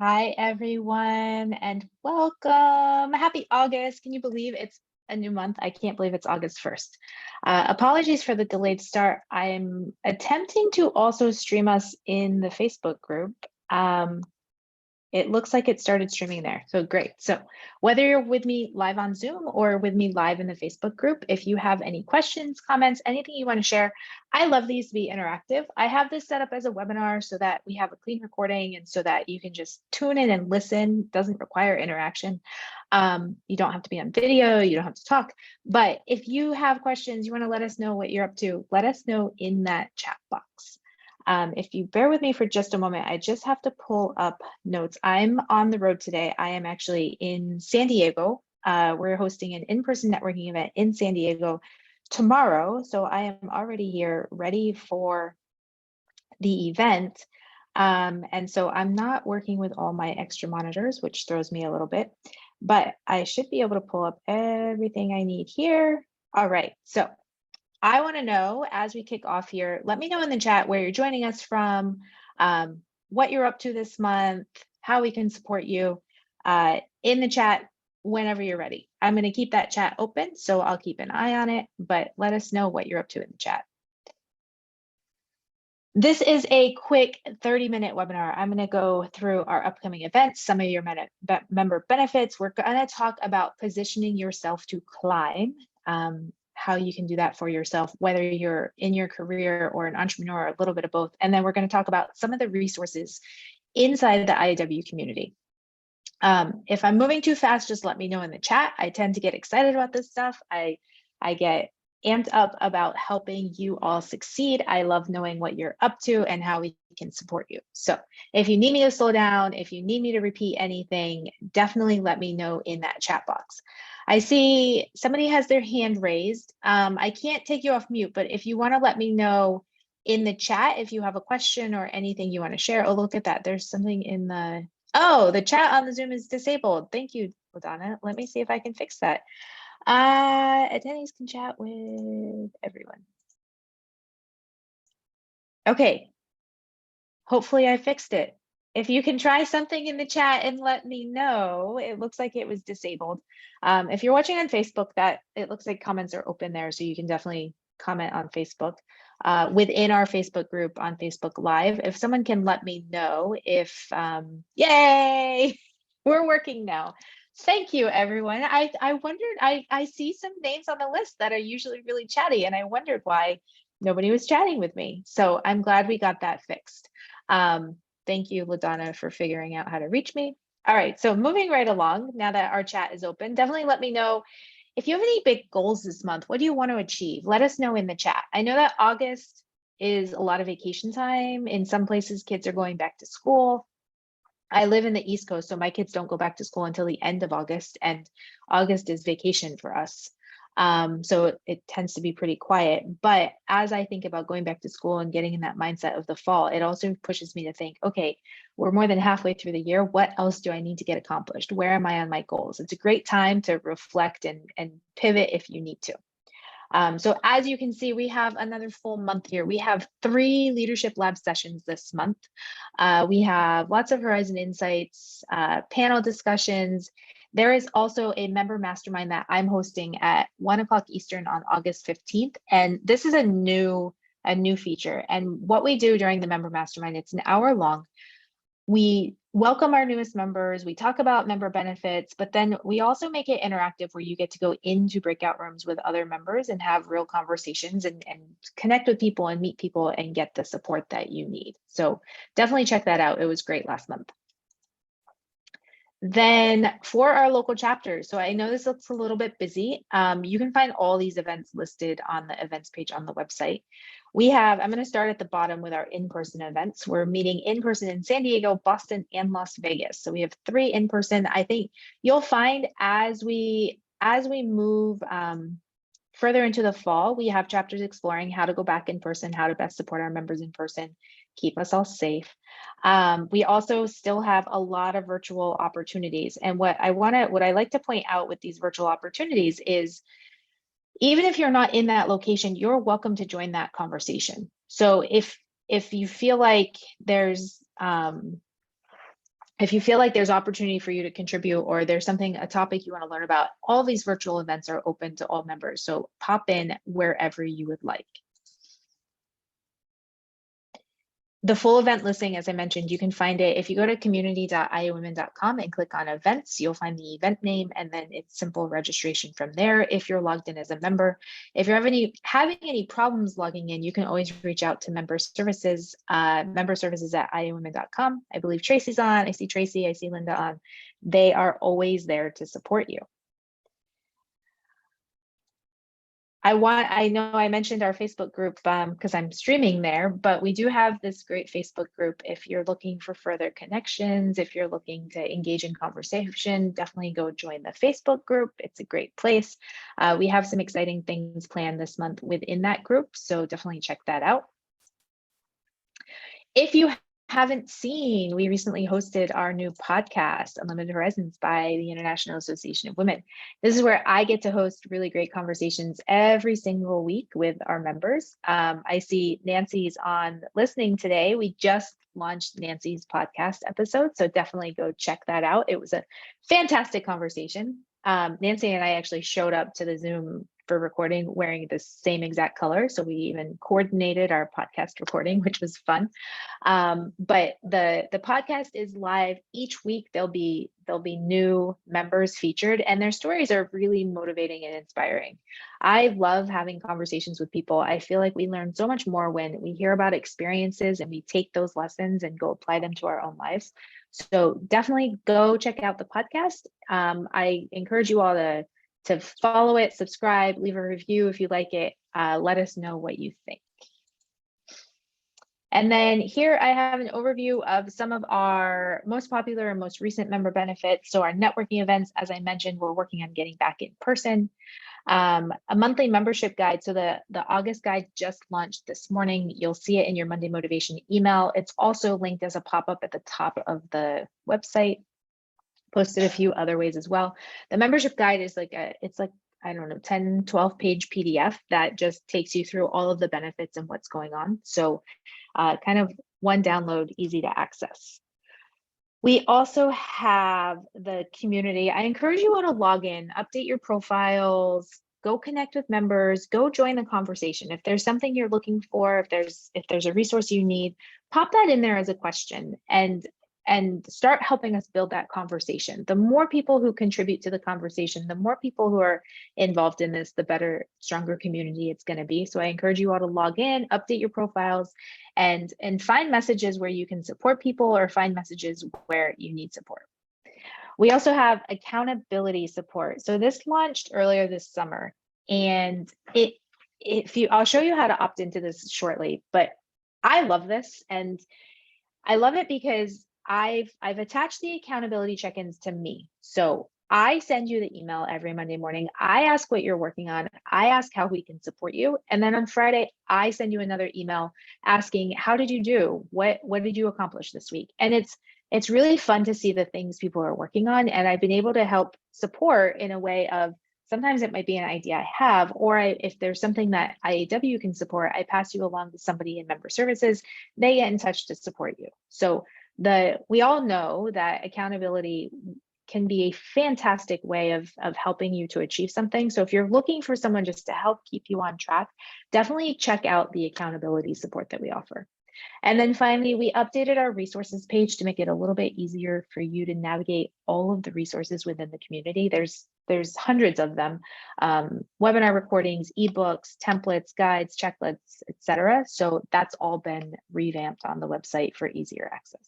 Hi, everyone, and welcome. Happy August. Can you believe it's a new month? I can't believe it's August 1st. Apologies for the delayed start. I'm attempting to also stream us in the Facebook group. It looks like it started streaming there. So great. So whether you're with me live on Zoom or with me live in the Facebook group, if you have any questions, comments, anything you want to share, I love these to be interactive. I have this set up as a webinar so that we have a clean recording and so that you can just tune in and listen. It doesn't require interaction. You don't have to be on video. You don't have to talk. But if you have questions, you want to let us know what you're up to, let us know in that chat box. If you bear with me for just a moment, I just have to pull up notes. I'm on the road today. I am actually in San Diego. We're hosting an in-person networking event in San Diego tomorrow. So I am already here ready for the event. And so I'm not working with all my extra monitors, which throws me a little bit, but I should be able to pull up everything I need here. All right, so I want to know as we kick off here, let me know in the chat where you're joining us from, what you're up to this month, how we can support you in the chat whenever you're ready. I'm going to keep that chat open, so I'll keep an eye on it, but let us know what you're up to in the chat. This is a quick 30-minute webinar. I'm going to go through our upcoming events, some of your member benefits. We're going to talk about positioning yourself to climb. How you can do that for yourself, whether you're in your career or an entrepreneur, or a little bit of both. And then we're going to talk about some of the resources inside the IAW community. If I'm moving too fast, just let me know in the chat. I tend to get excited about this stuff. I get amped up about helping you all succeed. I love knowing what you're up to and how we can support you. So if you need me to slow down, if you need me to repeat anything, definitely let me know in that chat box. I see somebody has their hand raised. I can't take you off mute, but if you want to let me know in the chat, if you have a question or anything you want to share. Oh, look at that. There's something in the, oh, the chat on the Zoom is disabled. Thank you, LaDonna. Let me see if I can fix that. Attendees can chat with everyone. Okay. Hopefully I fixed it. If you can try something in the chat and let me know, it looks like it was disabled. If you're watching on Facebook, that it looks like comments are open there, so you can definitely comment on Facebook. Within our Facebook group on Facebook Live, if someone can let me know if, yay, we're working now. Thank you, everyone. I wondered, I see some names on the list that are usually really chatty, and I wondered why nobody was chatting with me. So I'm glad we got that fixed. Thank you, LaDonna, for figuring out how to reach me. All right, so moving right along, now that our chat is open, definitely let me know if you have any big goals this month. What do you want to achieve? Let us know in the chat. I know that August is a lot of vacation time. In some places, kids are going back to school. I live in the East Coast, so my kids don't go back to school until the end of August, and August is vacation for us. So it tends to be pretty quiet. But as I think about going back to school and getting in that mindset of the fall, it also pushes me to think, okay, we're more than halfway through the year. What else do I need to get accomplished? Where am I on my goals? It's a great time to reflect and pivot if you need to. So as you can see, we have another full month here. We have 3 Leadership Lab sessions this month. We have lots of Horizon Insights, panel discussions. There is also a member mastermind that I'm hosting at 1 o'clock Eastern on August 15th. And this is a new feature. And what we do during the member mastermind, it's an hour long. We welcome our newest members, we talk about member benefits, but then we also make it interactive where you get to go into breakout rooms with other members and have real conversations and connect with people and meet people and get the support that you need. So definitely check that out. It was great last month. Then for our local chapters, so I know this looks a little bit busy. You can find all these events listed on the events page on the website. We have, I'm going to start at the bottom with our in-person events. We're meeting in person in San Diego, Boston, and Las Vegas. So we have 3 in person. I think you'll find as we move further into the fall, we have chapters exploring how to go back in person, how to best support our members in person, keep us all safe. We also still have a lot of virtual opportunities. And what I like to point out with these virtual opportunities is, even if you're not in that location, you're welcome to join that conversation. So if you feel like there's If you feel like there's opportunity for you to contribute, or there's a topic you want to learn about, all these virtual events are open to all members. So pop in wherever you would like. The full event listing, as I mentioned, you can find it if you go to community.iowomen.com and click on events. You'll find the event name, and then it's simple registration from there if you're logged in as a member. If you're having any problems logging in, you can always reach out to member services at iowomen.com. I believe Tracy's on. I see Tracy. I see Linda on. They are always there to support you. I know I mentioned our Facebook group because I'm streaming there, but we do have this great Facebook group. If you're looking for further connections, if you're looking to engage in conversation, definitely go join the Facebook group. It's a great place. We have some exciting things planned this month within that group, so definitely check that out. If you haven't seen, we recently hosted our new podcast, Unlimited Horizons, by the International Association of Women. This is where I get to host really great conversations every single week with our members. I see Nancy's on listening today. We just launched Nancy's podcast episode, so definitely go check that out. It was a fantastic conversation. Nancy and I actually showed up to the Zoom for recording wearing the same exact color. So we even coordinated our podcast recording, which was fun. But the podcast is live each week. There'll be new members featured, and their stories are really motivating and inspiring. I love having conversations with people. I feel like we learn so much more when we hear about experiences and we take those lessons and go apply them to our own lives. So definitely go check out the podcast. I encourage you all to follow it, subscribe, leave a review if you like it. Let us know what you think. And then here I have an overview of some of our most popular and most recent member benefits. So our networking events, as I mentioned, we're working on getting back in person. A monthly membership guide. So the August guide just launched this morning. You'll see it in your Monday Motivation email. It's also linked as a pop-up at the top of the website. Posted a few other ways as well. The membership guide is it's like, I don't know, 10, 12 page PDF that just takes you through all of the benefits and what's going on. So kind of one download, easy to access. We also have the community. I encourage you all to log in, update your profiles, go connect with members, go join the conversation. If there's something you're looking for, if there's a resource you need, pop that in there as a question and start helping us build that conversation. The more people who contribute to the conversation, the more people who are involved in this, the better, stronger community it's going to be. So I encourage you all to log in, update your profiles, and find messages where you can support people or find messages where you need support. We also have accountability support. So this launched earlier this summer, and I'll show you how to opt into this shortly, but I love this, and I love it because I've attached the accountability check-ins to me. So I send you the email every Monday morning. I ask what you're working on. I ask how we can support you. And then on Friday, I send you another email asking, how did you do? What did you accomplish this week? And it's really fun to see the things people are working on. And I've been able to help support in a way of, sometimes it might be an idea I have, or if there's something that IAW can support, I pass you along to somebody in member services. They get in touch to support you. So we all know that accountability can be a fantastic way of helping you to achieve something. So if you're looking for someone just to help keep you on track, definitely check out the accountability support that we offer. And then finally, we updated our resources page to make it a little bit easier for you to navigate all of the resources within the community. There's hundreds of them, webinar recordings, ebooks, templates, guides, checklists, etc. So that's all been revamped on the website for easier access.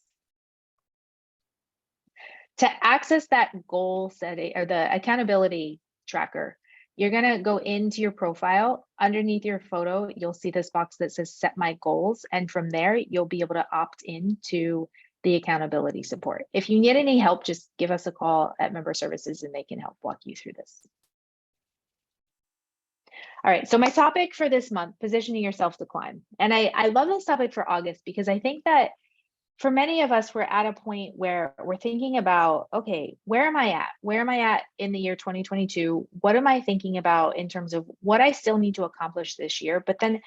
To access that goal setting or the accountability tracker, you're going to go into your profile. Underneath your photo, you'll see this box that says set my goals. And from there, you'll be able to opt into the accountability support. If you need any help, just give us a call at member services and they can help walk you through this. All right, so my topic for this month, positioning yourself to climb. And I love this topic for August because I think that for many of us, we're at a point where we're thinking about, okay, where am I at? Where am I at in the year 2022? What am I thinking about in terms of what I still need to accomplish this year? But then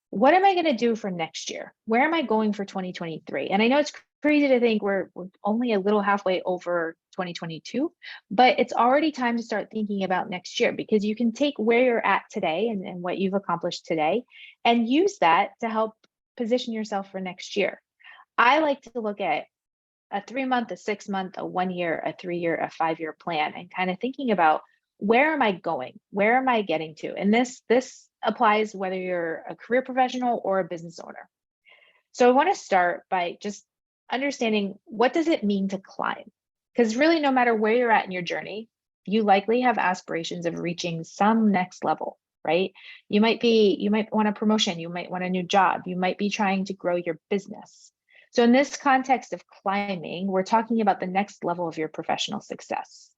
what am I going to do for next year? Where am I going for 2023? And I know it's crazy to think we're only a little halfway over 2022, but it's already time to start thinking about next year, because you can take where you're at today and what you've accomplished today and use that to help position yourself for next year. I like to look at a 3-month, a 6-month, a 1-year, a 3-year, a 5-year plan, and kind of thinking about, where am I going? Where am I getting to? And this applies whether you're a career professional or a business owner. So I want to start by just understanding, what does it mean to climb? Because really, no matter where you're at in your journey, you likely have aspirations of reaching some next level, right? You might want a promotion, you might want a new job, you might be trying to grow your business. So in this context of climbing, we're talking about the next level of your professional success.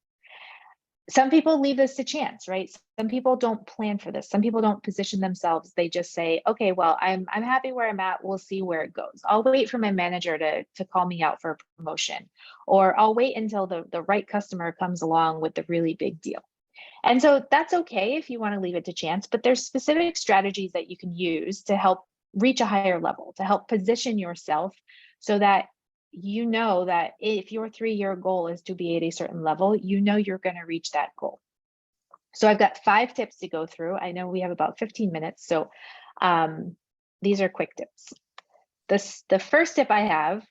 Some people leave this to chance, right? Some people don't plan for this. Some people don't position themselves. They just say, okay, well, I'm happy where I'm at. We'll see where it goes. I'll wait for my manager to call me out for a promotion, or I'll wait until the right customer comes along with the really big deal. And so that's okay if you want to leave it to chance, but there's specific strategies that you can use to help reach a higher level, to help position yourself so that you know that if your 3-year goal is to be at a certain level, you know you're going to reach that goal. So I've got 5 tips to go through. I know we have about 15 minutes, so these are quick tips. The first tip I have: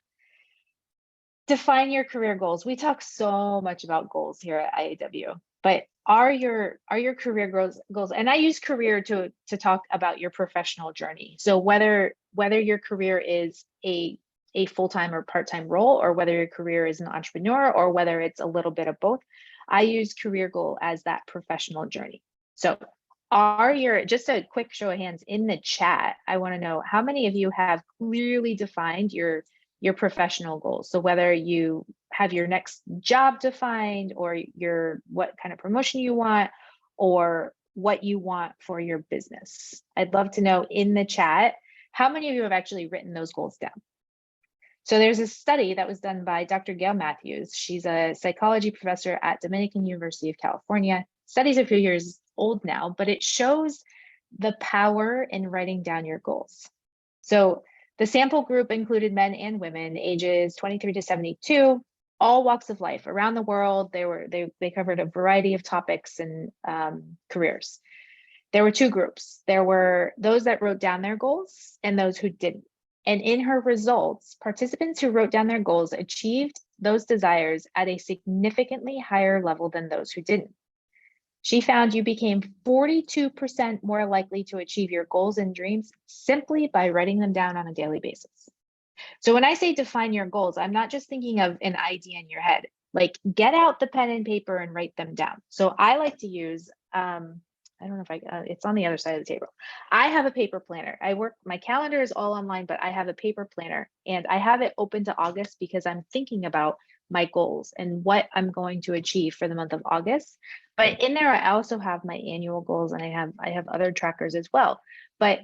define your career goals. We talk so much about goals here at IAW, but are your career goals, and I use career to talk about your professional journey. So whether your career is a full-time or part-time role, or whether your career is an entrepreneur, or whether it's a little bit of both, I use career goal as that professional journey. So just a quick show of hands in the chat, I want to know how many of you have clearly defined your professional goals. So whether you have your next job defined, or what kind of promotion you want, or what you want for your business. I'd love to know in the chat, how many of you have actually written those goals down? So there's a study that was done by Dr. Gail Matthews. She's a psychology professor at Dominican University of California. Study's a few years old now, but it shows the power in writing down your goals. So the sample group included men and women ages 23 to 72, all walks of life around the world. They covered a variety of topics and careers. There were 2 groups. There were those that wrote down their goals and those who didn't. And in her results, participants who wrote down their goals achieved those desires at a significantly higher level than those who didn't. She found you became 42% more likely to achieve your goals and dreams simply by writing them down on a daily basis. So when I say define your goals, I'm not just thinking of an idea in your head. Like, get out the pen and paper and write them down. So I like to use, I don't know if it's on the other side of the table. I have a paper planner. My calendar is all online, but I have a paper planner, and I have it open to August because I'm thinking about my goals and what I'm going to achieve for the month of August. But in there, I also have my annual goals, and I have other trackers as well. But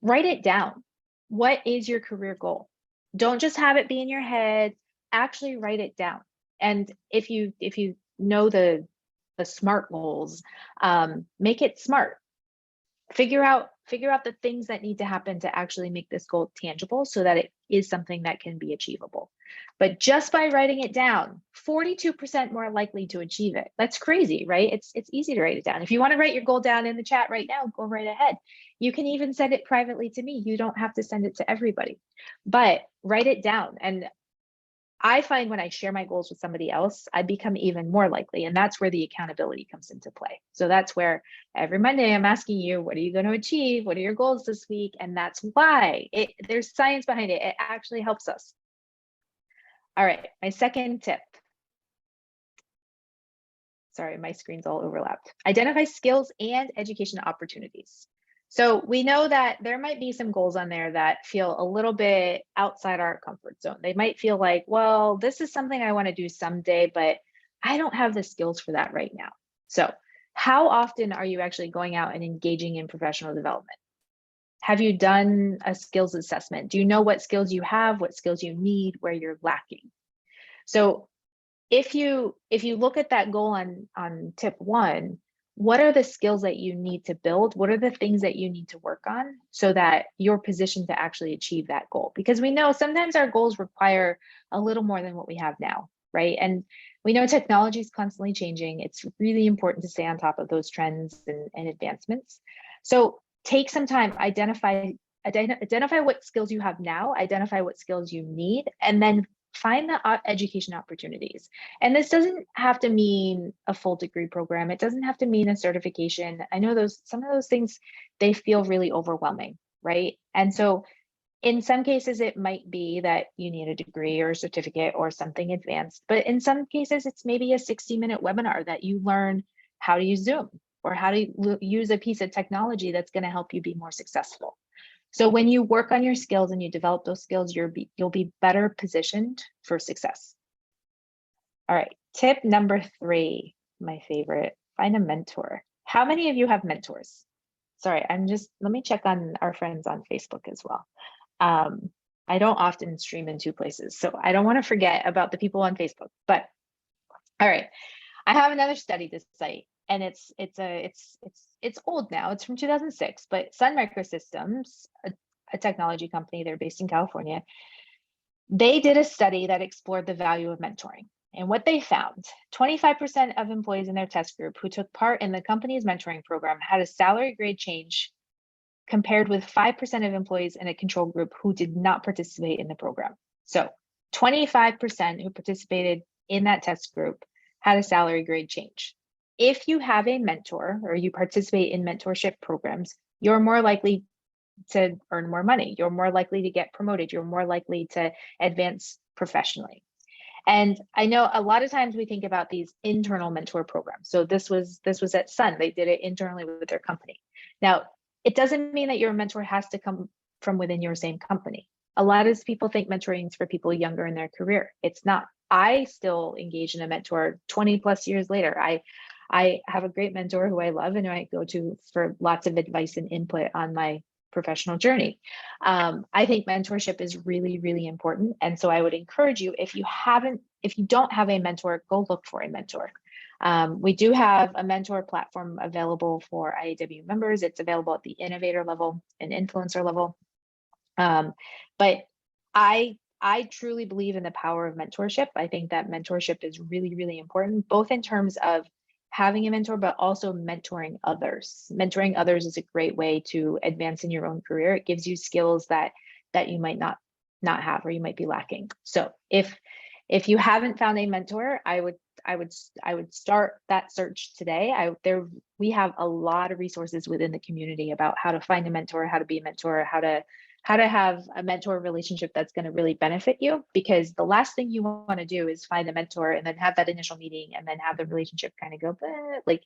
write it down. What is your career goal? Don't just have it be in your head. Actually write it down. And if you know the SMART goals, make it SMART. Figure out the things that need to happen to actually make this goal tangible, so that it is something that can be achievable. But just by writing it down, 42% more likely to achieve it. That's crazy, right? It's easy to write it down. If you want to write your goal down in the chat right now, go right ahead. You can even send it privately to me. You don't have to send it to everybody, but write it down. And I find when I share my goals with somebody else, I become even more likely. And that's where the accountability comes into play. So that's where every Monday I'm asking you, what are you going to achieve? What are your goals this week? And that's why there's science behind it. It actually helps us. All right, my second tip. Sorry, my screen's all overlapped. Identify skills and education opportunities. So we know that there might be some goals on there that feel a little bit outside our comfort zone. They might feel like, well, this is something I want to do someday, but I don't have the skills for that right now. So how often are you actually going out and engaging in professional development? Have you done a skills assessment? Do you know what skills you have, what skills you need, where you're lacking? So if you look at that goal on tip 1, what are the skills that you need to build? What are the things that you need to work on so that you're positioned to actually achieve that goal? Because we know sometimes our goals require a little more than what we have now, right? And we know technology is constantly changing. It's really important to stay on top of those trends and advancements. So take some time, identify what skills you have now, identify what skills you need, and then find the education opportunities. And this doesn't have to mean a full degree program. It doesn't have to mean a certification. I know some of those things, they feel really overwhelming, right? And so in some cases, it might be that you need a degree or a certificate or something advanced, but in some cases, it's maybe a 60-minute webinar that you learn how to use Zoom or how to use a piece of technology that's going to help you be more successful. So when you work on your skills and you develop those skills, you'll be better positioned for success. All right, tip number 3, my favorite, find a mentor. How many of you have mentors? Sorry, let me check on our friends on Facebook as well. I don't often stream in 2 places, so I don't want to forget about the people on Facebook, but all right. I have another study to cite, and it's old now. It's from 2006, but Sun Microsystems, a technology company, they're based in California, they did a study that explored the value of mentoring. And what they found, 25% of employees in their test group who took part in the company's mentoring program had a salary grade change compared with 5% of employees in a control group who did not participate in the program. So 25% who participated in that test group had a salary grade change. If you have a mentor or you participate in mentorship programs, you're more likely to earn more money. You're more likely to get promoted. You're more likely to advance professionally. And I know a lot of times we think about these internal mentor programs. So this was at Sun. They did it internally with their company. Now, it doesn't mean that your mentor has to come from within your same company. A lot of people think mentoring is for people younger in their career. It's not. I still engage in a mentor 20 plus years later. I have a great mentor who I love and who I go to for lots of advice and input on my professional journey. I think mentorship is really, really important. And so I would encourage you, if you don't have a mentor, go look for a mentor. We do have a mentor platform available for IAW members. It's available at the innovator level and influencer level. But I truly believe in the power of mentorship. I think that mentorship is really, really important, both in terms of having a mentor, but also mentoring others. Mentoring others is a great way to advance in your own career. It gives you skills that you might not have or you might be lacking. So if you haven't found a mentor, I would start that search today. We have a lot of resources within the community about how to find a mentor, how to be a mentor, how to have a mentor relationship that's going to really benefit you, because the last thing you want to do is find a mentor and then have that initial meeting and then have the relationship kind of go, like,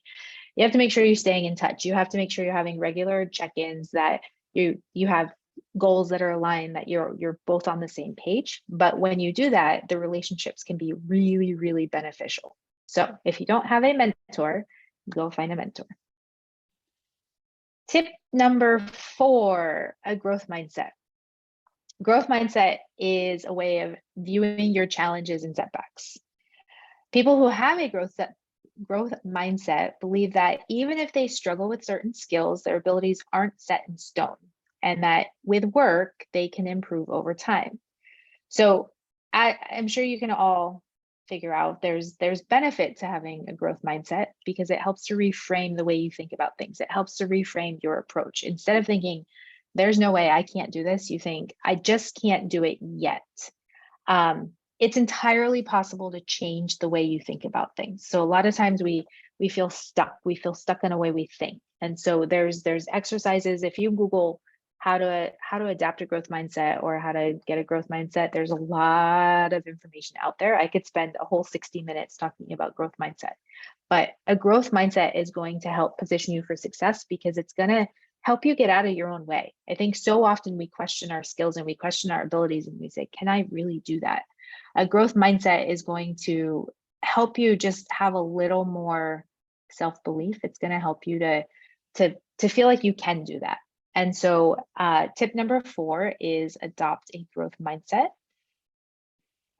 you have to make sure you're staying in touch. You have to make sure you're having regular check-ins, that you have goals that are aligned, that you're both on the same page. But when you do that, the relationships can be really, really beneficial. So if you don't have a mentor, go find a mentor. Tip number 4, a growth mindset. Growth mindset is a way of viewing your challenges and setbacks. People who have a growth mindset believe that even if they struggle with certain skills, their abilities aren't set in stone, and that with work, they can improve over time. So I'm sure you can all figure out there's benefit to having a growth mindset, because it helps to reframe the way you think about things. It helps to reframe your approach. Instead of thinking, there's no way I can't do this, you think, I just can't do it yet. It's entirely possible to change the way you think about things. So a lot of times we feel stuck. We feel stuck in a way we think. And so there's exercises. If you Google how to adapt a growth mindset or how to get a growth mindset, there's a lot of information out there. I could spend a whole 60 minutes talking about growth mindset, but a growth mindset is going to help position you for success, because it's going to help you get out of your own way. I think so often we question our skills and we question our abilities and we say, can I really do that? A growth mindset is going to help you just have a little more self-belief. It's going to help you to feel like you can do that. And so tip number 4 is adopt a growth mindset.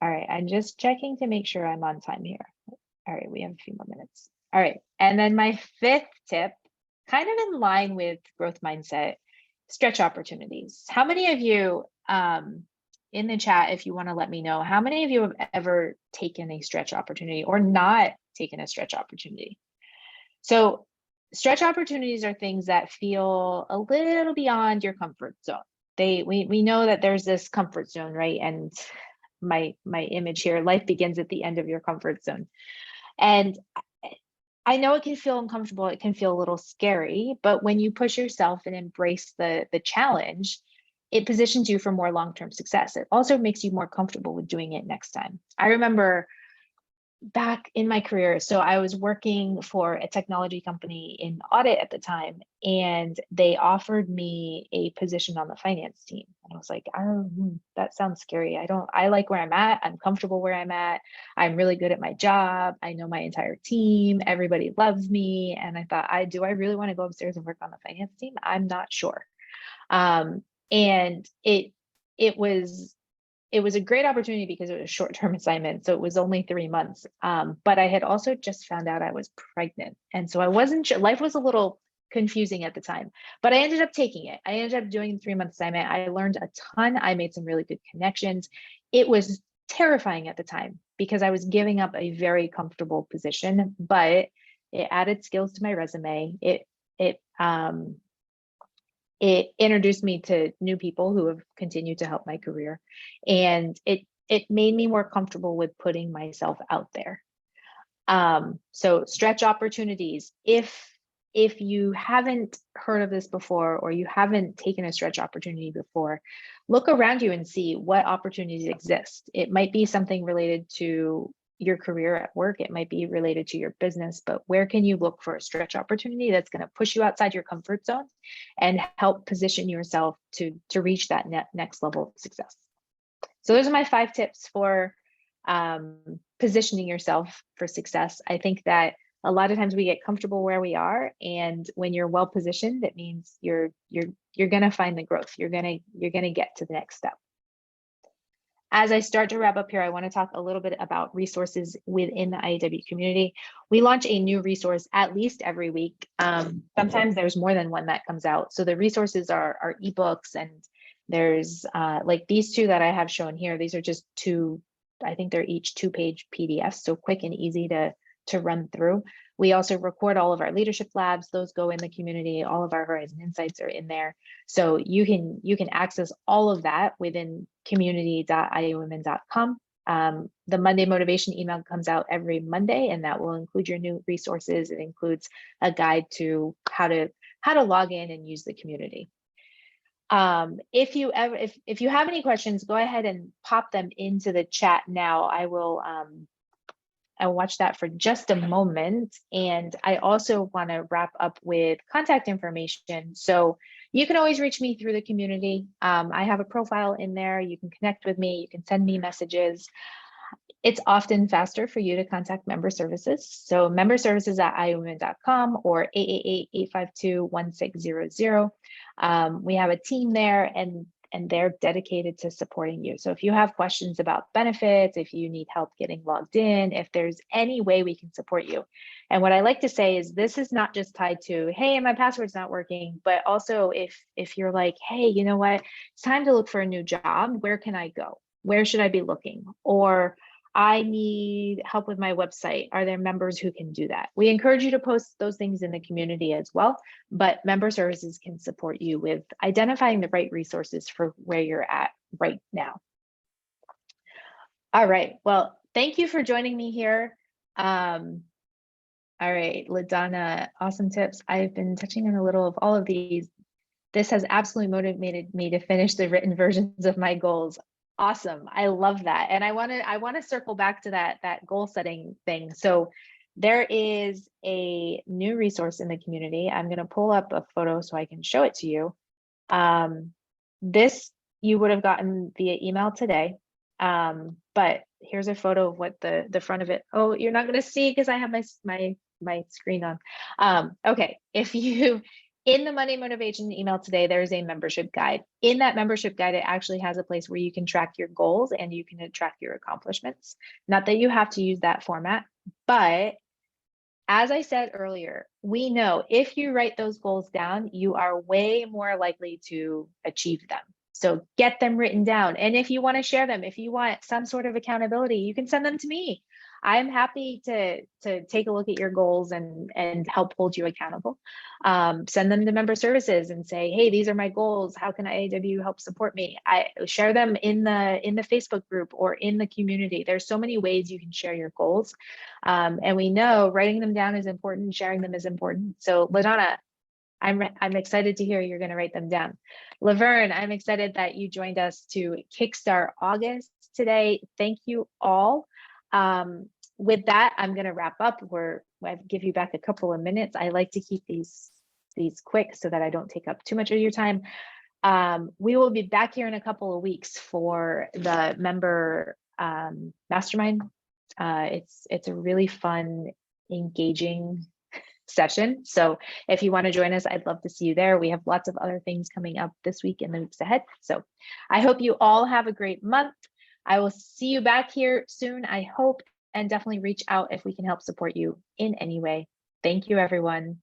All right, I'm just checking to make sure I'm on time here. All right, we have a few more minutes. All right, and then my fifth tip, kind of in line with growth mindset, stretch opportunities. How many of you in the chat, if you want to let me know, how many of you have ever taken a stretch opportunity or not taken a stretch opportunity? So stretch opportunities are things that feel a little beyond your comfort zone. We know that there's this comfort zone, right? And my image here, life begins at the end of your comfort zone. And I know it can feel uncomfortable, it can feel a little scary, but when you push yourself and embrace the challenge, it positions you for more long-term success. It also makes you more comfortable with doing it next time. I remember back in my career, so I was working for a technology company in audit at the time, and they offered me a position on the finance team. And I was like, oh, that sounds scary. I like where I'm at. I'm comfortable where I'm at. I'm really good at my job. I know my entire team. Everybody loves me. And I thought, do I really want to go upstairs and work on the finance team? I'm not sure. And it was a great opportunity because it was a short-term assignment. So it was only 3 months. But I had also just found out I was pregnant. And so I wasn't sure, life was a little confusing at the time, but I ended up taking it. I ended up doing the 3-month assignment. I learned a ton. I made some really good connections. It was terrifying at the time because I was giving up a very comfortable position, but it added skills to my resume. It introduced me to new people who have continued to help my career. And it made me more comfortable with putting myself out there. So stretch opportunities. If you haven't heard of this before, or you haven't taken a stretch opportunity before, look around you and see what opportunities exist. It might be something related to your career at work. It might be related to your business, but where can you look for a stretch opportunity that's going to push you outside your comfort zone and help position yourself to reach that next level of success? So those are my 5 tips for positioning yourself for success. I think that a lot of times we get comfortable where we are, and when you're well positioned, it means you're going to find the growth. You're going to get to the next step. As I start to wrap up here, I want to talk a little bit about resources within the IAW community. We launch a new resource at least every week. Sometimes there's more than one that comes out. So the resources are ebooks, and there's like these 2 that I have shown here. These are just 2, I think they're each 2-page PDFs, so quick and easy to run through. We also record all of our leadership labs. Those go in the community. All of our Horizon Insights are in there. So you can access all of that within community.iawomen.com. The Monday motivation email comes out every Monday, and that will include your new resources. It includes a guide to how to log in and use the community. If you have any questions, go ahead and pop them into the chat now. I'll watch that for just a moment. And I also want to wrap up with contact information. So you can always reach me through the community. I have a profile in there. You can connect with me. You can send me messages. It's often faster for you to contact member services. So member services at iawomen.com or 888-852-1600. We have a team there, and they're dedicated to supporting you. So if you have questions about benefits, if you need help getting logged in, if there's any way we can support you. And what I like to say is this is not just tied to, hey, my password's not working, but also if you're like, hey, you know what, it's time to look for a new job. Where can I go? Where should I be looking? Or I need help with my website. Are there members who can do that? We encourage you to post those things in the community as well, but member services can support you with identifying the right resources for where you're at right now. All right, well, thank you for joining me here. All right, LaDonna, awesome tips. I've been touching on a little of all of these. This has absolutely motivated me to finish the written versions of my goals. Awesome. I love that. And I want to circle back to that goal setting thing. So there is a new resource in the community. I'm going to pull up a photo so I can show it to you. This you would have gotten via email today. But here's a photo of what the front of it. Oh, you're not going to see because I have my screen on. Okay, if you in the Monday Motivation email today, there's a membership guide. In that membership guide, it actually has a place where you can track your goals and you can track your accomplishments. Not that you have to use that format. But as I said earlier, we know if you write those goals down, you are way more likely to achieve them. So get them written down. And if you want to share them, if you want some sort of accountability, you can send them to me. I'm happy to take a look at your goals and help hold you accountable. Send them to member services and say, hey, these are my goals. How can IAW help support me? I share them in the Facebook group or in the community. There's so many ways you can share your goals. And we know writing them down is important, sharing them is important. So LaDonna, I'm excited to hear you're going to write them down. Laverne, I'm excited that you joined us to kickstart August today. Thank you all. With that, I'm going to wrap up. I give you back a couple of minutes. I like to keep these quick so that I don't take up too much of your time. We will be back here in a couple of weeks for the member mastermind. It's a really fun, engaging session. So if you want to join us, I'd love to see you there. We have lots of other things coming up this week and the weeks ahead. So I hope you all have a great month. I will see you back here soon, I hope, and definitely reach out if we can help support you in any way. Thank you, everyone.